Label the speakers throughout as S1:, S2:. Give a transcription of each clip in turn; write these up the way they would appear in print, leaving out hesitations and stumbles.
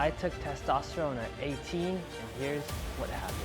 S1: I took testosterone at 18, and here's what happened.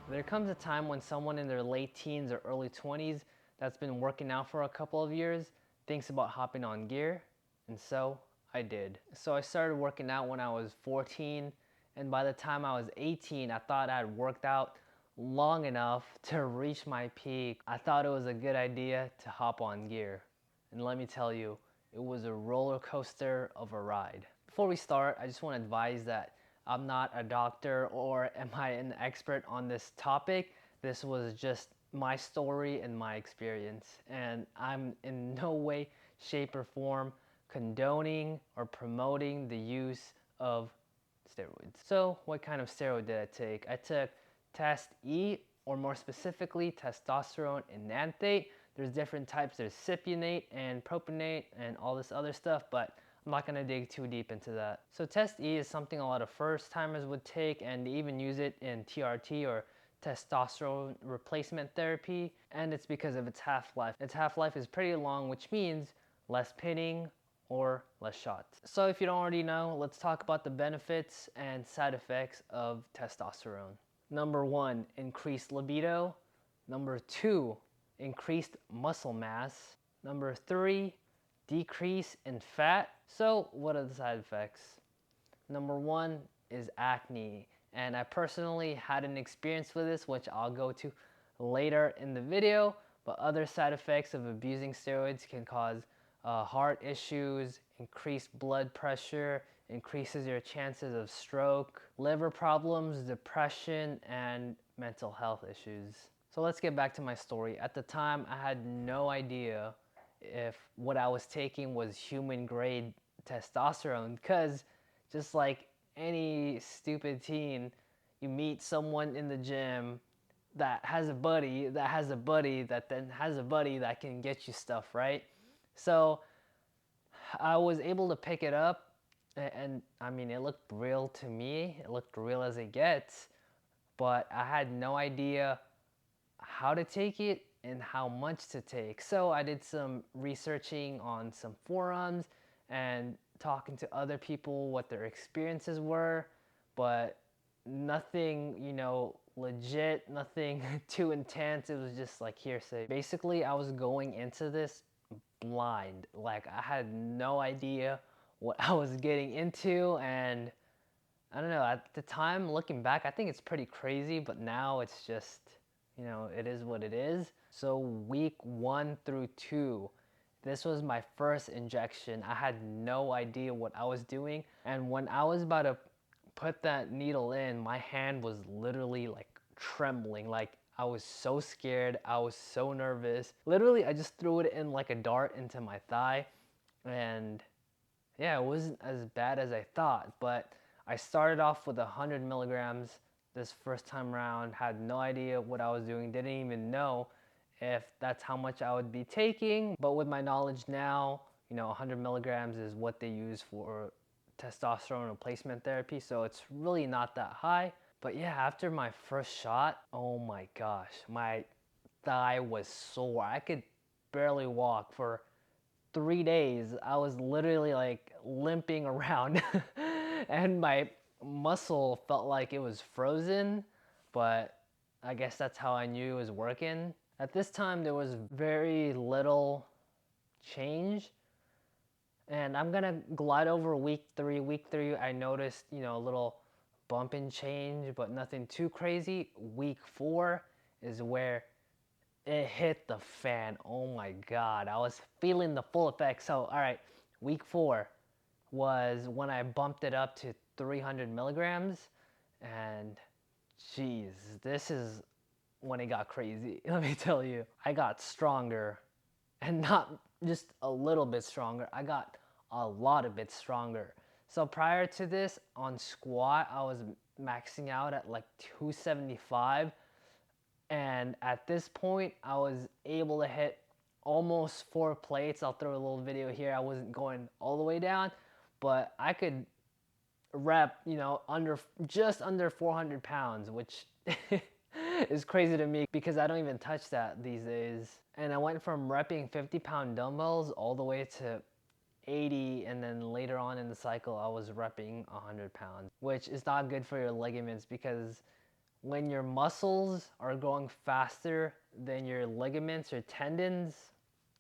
S1: There comes a time when someone in their late teens or early 20s that's been working out for a couple of years thinks about hopping on gear, and so I did. So I started working out when I was 14, and by the time I was 18, I thought I had worked out long enough to reach my peak. I thought it was a good idea to hop on gear. And let me tell you, it was a roller coaster of a ride. Before we start, I just want to advise that I'm not a doctor or am I an expert on this topic. This was just my story and my experience. And I'm in no way, shape, or form condoning or promoting the use of steroids. So what kind of steroid did I take? I took Test E, or more specifically, testosterone enanthate. There's different types. There's cypionate and propionate and all this other stuff, but I'm not gonna dig too deep into that. So Test E is something a lot of first timers would take, and they even use it in TRT, or testosterone replacement therapy, and it's because of its half-life. Its half-life is pretty long, which means less pitting or less shots. So if you don't already know, let's talk about the benefits and side effects of testosterone. Number 1, increased libido. Number 2, increased muscle mass. Number 3, decrease in fat. So what are the side effects? Number 1 is acne, and I personally had an experience with this, which I'll go to later in the video. But other side effects of abusing steroids can cause heart issues, increased blood pressure, increases your chances of stroke, liver problems, depression, and mental health issues. So let's get back to my story. At the time, I had no idea if what I was taking was human grade testosterone, because just like any stupid teen, you meet someone in the gym that has a buddy that has a buddy that then has a buddy that can get you stuff, right? So I was able to pick it up, and I mean, it looked real to me. It looked real as it gets, but I had no idea how to take it and how much to take. So I did some researching on some forums and talking to other people what their experiences were, but nothing, legit, nothing too intense. It was just like hearsay. Basically, I was going into this blind. Like, I had no idea what I was getting into, and I don't know, at the time, looking back, I think it's pretty crazy, but now it's just, it is what it is. So week 1 through 2, this was my first injection. I had no idea what I was doing, and when I was about to put that needle in, my hand was literally like trembling. Like, I was so scared, I was so nervous. Literally, I just threw it in like a dart into my thigh, and yeah, it wasn't as bad as I thought, but I started off with 100 milligrams this first time around, had no idea what I was doing, didn't even know if that's how much I would be taking. But with my knowledge now, 100 milligrams is what they use for testosterone replacement therapy, so it's really not that high. But yeah, after my first shot, oh my gosh, my thigh was sore. I could barely walk for 3 days. I was literally like limping around and my muscle felt like it was frozen, but I guess that's how I knew it was working. At this time, there was very little change, and I'm gonna glide over week 3. Week 3, I noticed, a little bump in change, but nothing too crazy. Week 4 is where it hit the fan. Oh my God, I was feeling the full effect. So, all right, week 4 was when I bumped it up to 300 milligrams, and geez, this is when it got crazy. Let me tell you, I got stronger, and not just a little bit stronger. I got a lot of bit stronger. So prior to this, on squat, I was maxing out at like 275. And at this point, I was able to hit almost 4 plates. I'll throw a little video here. I wasn't going all the way down, but I could rep, just under 400 pounds, which is crazy to me because I don't even touch that these days. And I went from repping 50-pound dumbbells all the way to 80, and then later on in the cycle I was repping 100 pounds, which is not good for your ligaments because when your muscles are growing faster than your ligaments or tendons,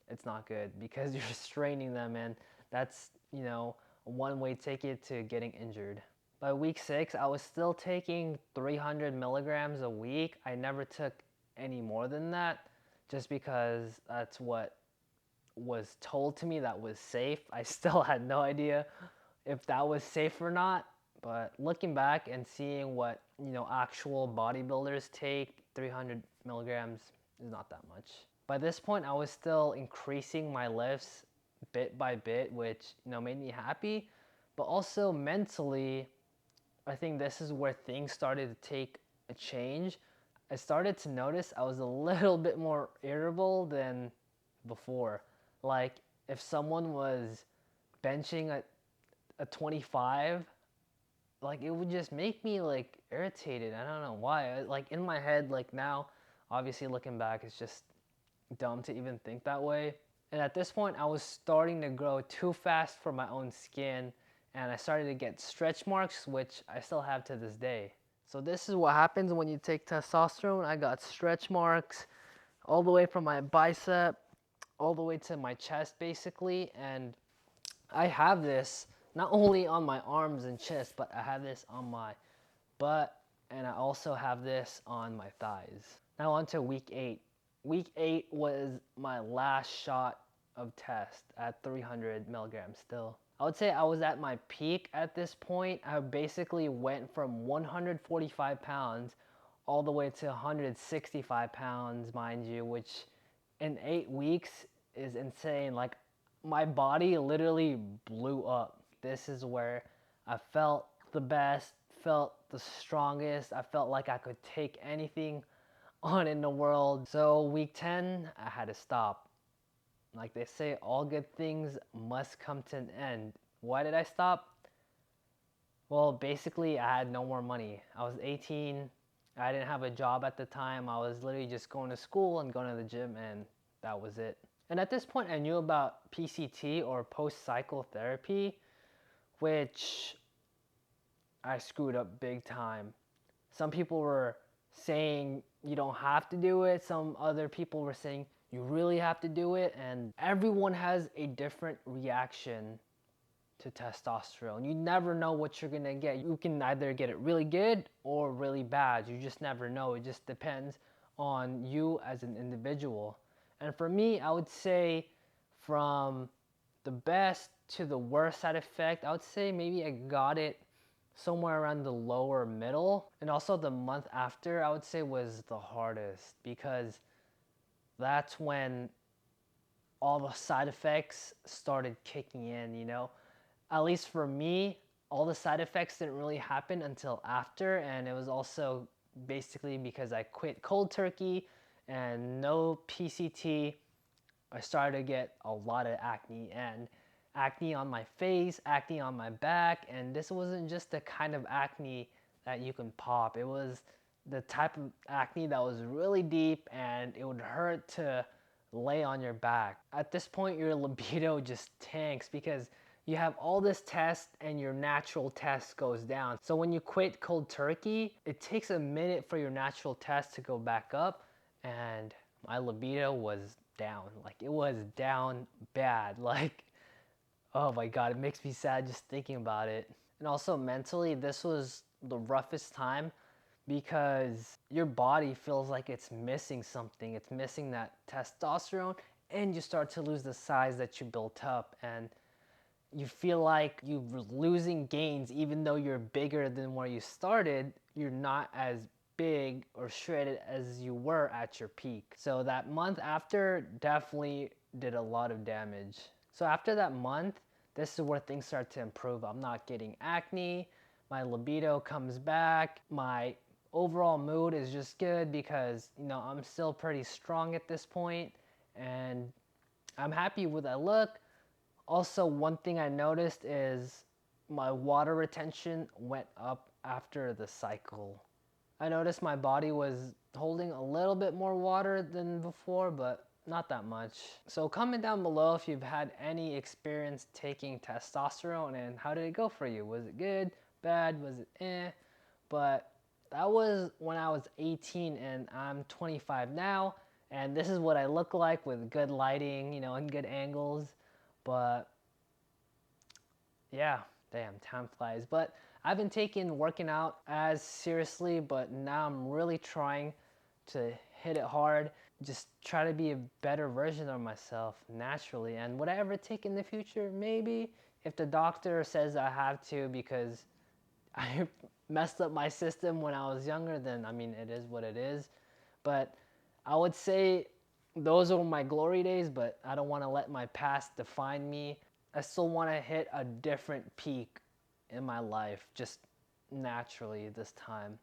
S1: it's not good because you're straining them, and that's, a one-way ticket to getting injured. By week 6, I was still taking 300 milligrams a week. I never took any more than that just because that's what was told to me that was safe. I still had no idea if that was safe or not. But looking back and seeing what, actual bodybuilders take, 300 milligrams is not that much. By this point, I was still increasing my lifts bit by bit, which, made me happy. But also mentally, I think this is where things started to take a change. I started to notice I was a little bit more irritable than before. Like, if someone was benching a 25, like, it would just make me like irritated. I don't know why. Like, in my head, like, now, obviously looking back, it's just dumb to even think that way. And at this point, I was starting to grow too fast for my own skin, and I started to get stretch marks, which I still have to this day. So this is what happens when you take testosterone. I got stretch marks all the way from my bicep all the way to my chest, basically. And I have this not only on my arms and chest, but I have this on my butt, and I also have this on my thighs. Now on to week 8. Week 8 was my last shot of test at 300 milligrams still. I would say I was at my peak at this point. I basically went from 145 pounds all the way to 165 pounds, mind you, which in 8 weeks is insane. Like, my body literally blew up. This is where I felt the best, felt the strongest. I felt like I could take anything on in the world. So week 10, I had to stop. Like they say, all good things must come to an end. Why did I stop? Well, basically, I had no more money. I was 18. I didn't have a job at the time. I was literally just going to school and going to the gym, and that was it. And at this point, I knew about PCT, or post-cycle therapy, which I screwed up big time. Some people were saying you don't have to do it. Some other people were saying you really have to do it. And everyone has a different reaction to testosterone. You never know what you're gonna get. You can either get it really good or really bad. You just never know. It just depends on you as an individual. And for me, I would say from the best to the worst side effect, I would say maybe I got it somewhere around the lower middle. And also the month after, I would say, was the hardest because that's when all the side effects started kicking in, At least for me, all the side effects didn't really happen until after, and it was also basically because I quit cold turkey and no PCT. I started to get a lot of acne, and acne on my face, acne on my back, and this wasn't just the kind of acne that you can pop. It was the type of acne that was really deep, and it would hurt to lay on your back. At this point, your libido just tanks because you have all this test and your natural test goes down. So when you quit cold turkey, it takes a minute for your natural test to go back up, and my libido was down. Like, it was down bad. Like, oh my God, it makes me sad just thinking about it. And also mentally, this was the roughest time because your body feels like it's missing something. It's missing that testosterone, and you start to lose the size that you built up, and you feel like you're losing gains even though you're bigger than where you started. You're not as big or shredded as you were at your peak. So that month after definitely did a lot of damage. So after that month, this is where things start to improve. I'm not getting acne, my libido comes back, my overall mood is just good because, I'm still pretty strong at this point, and I'm happy with that look. Also, one thing I noticed is my water retention went up after the cycle. I noticed my body was holding a little bit more water than before, but not that much. So comment down below if you've had any experience taking testosterone and how did it go for you? Was it good, bad, was it eh? But that was when I was 18 and I'm 25 now, and this is what I look like with good lighting, and good angles. But yeah, damn, time flies. But I've been taking working out as seriously, but now I'm really trying to hit it hard. Just try to be a better version of myself naturally. And would I ever take in the future? Maybe. If the doctor says I have to because I messed up my system when I was younger, then I mean, it is what it is. But I would say those were my glory days, but I don't want to let my past define me. I still want to hit a different peak in my life, just naturally this time.